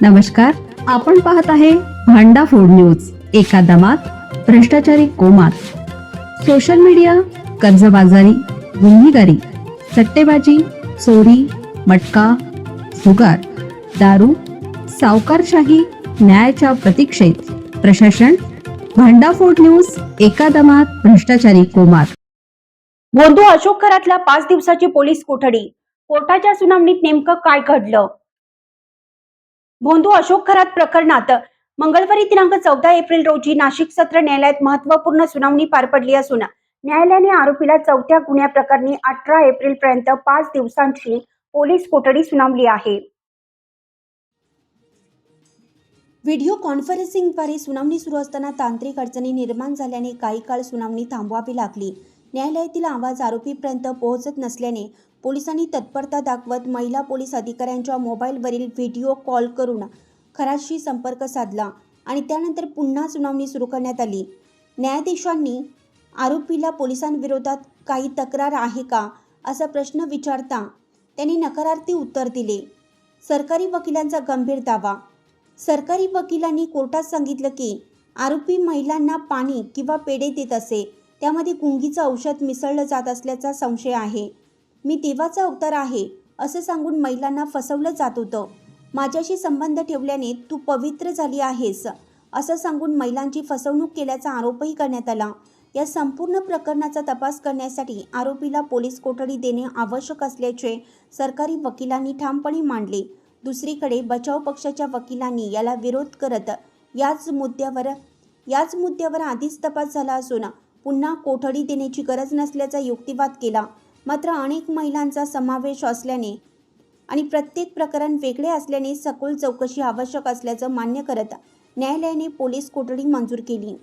नमस्कार, आपण पाहत आहे भांडा फोड न्यूज. एका दमात भ्रष्टाचारी कोमात. सोशल मीडिया, कर्जबाजारी, गुन्हेगारी, सट्टेबाजी, चोरी, मटका, जुगार, दारू, सावकारशाही, न्यायाच्या प्रतीक्षेत प्रशासन. भांडाफोड न्यूज. एका दमात भ्रष्टाचारी कोमात. भोंदू अशोक खरातला 5 दिवसाची पोलीस कोठडी. कोर्टाच्या सुनावणीत नेमकं काय घडलं? भोंदू अशोक खरात प्रकरणात मंगळवारी दिनांक 14 एप्रिल रोजी नाशिक सत्र न्यायालयात महत्त्वपूर्ण सुनावणी पार पडली असून न्यायालयाने आरोपीला चौथ्या गुन्ह्या प्रकरणी 18 एप्रिल पर्यंत 5 दिवसांची पोलीस कोठडी सुनावली आहे. व्हिडिओ कॉन्फरन्सिंगद्वारे सुनावणी सुरू असताना तांत्रिक अडचणी निर्माण झाल्याने काही काळ सुनावणी थांबवावी लागली. न्यायालयातील आवाज आरोपीपर्यंत पोहोचत नसल्याने पोलिसांनी तत्परता दाखवत महिला पोलीस अधिकाऱ्यांच्या मोबाईलवरील व्हिडिओ कॉल करून खरातशी संपर्क साधला आणि त्यानंतर पुन्हा सुनावणी सुरू करण्यात आली. न्यायाधीशांनी आरोपीला पोलिसांविरोधात काही तक्रार आहे का असा प्रश्न विचारता त्यांनी नकारार्थी उत्तर दिले. सरकारी वकिलांचा गंभीर दावा. सरकारी वकिलांनी कोर्टात सांगितलं की आरोपी महिलांना पाणी किंवा पेढे देत असे, त्यामध्ये गुंगीचं औषध मिसळलं जात असल्याचा संशय आहे. मी देवाचा अवतार आहे असं सांगून महिलांना फसवलं जात होतं. माझ्याशी संबंध ठेवल्याने तू पवित्र झाली आहेस असं सांगून महिलांची फसवणूक केल्याचा आरोपही करण्यात आला. या संपूर्ण प्रकरणाचा तपास करण्यासाठी आरोपीला पोलीस कोठडी देणे आवश्यक असल्याचे सरकारी वकिलांनी ठामपणे मांडले. दुसरीकडे बचाव पक्षाच्या वकिलांनी याला विरोध करत याच मुद्द्यावर आधीच तपास झाला असून पुन्हा कोठडी देण्याची गरज नसल्याचा युक्तिवाद केला. मात्र अनेक महिलांचा समावेश असल्याने आणि प्रत्येक प्रकरण वेगळे असल्याने सखोल चौकशी आवश्यक असल्याचं मान्य करत न्यायालयाने पोलीस कोठडी मंजूर केली.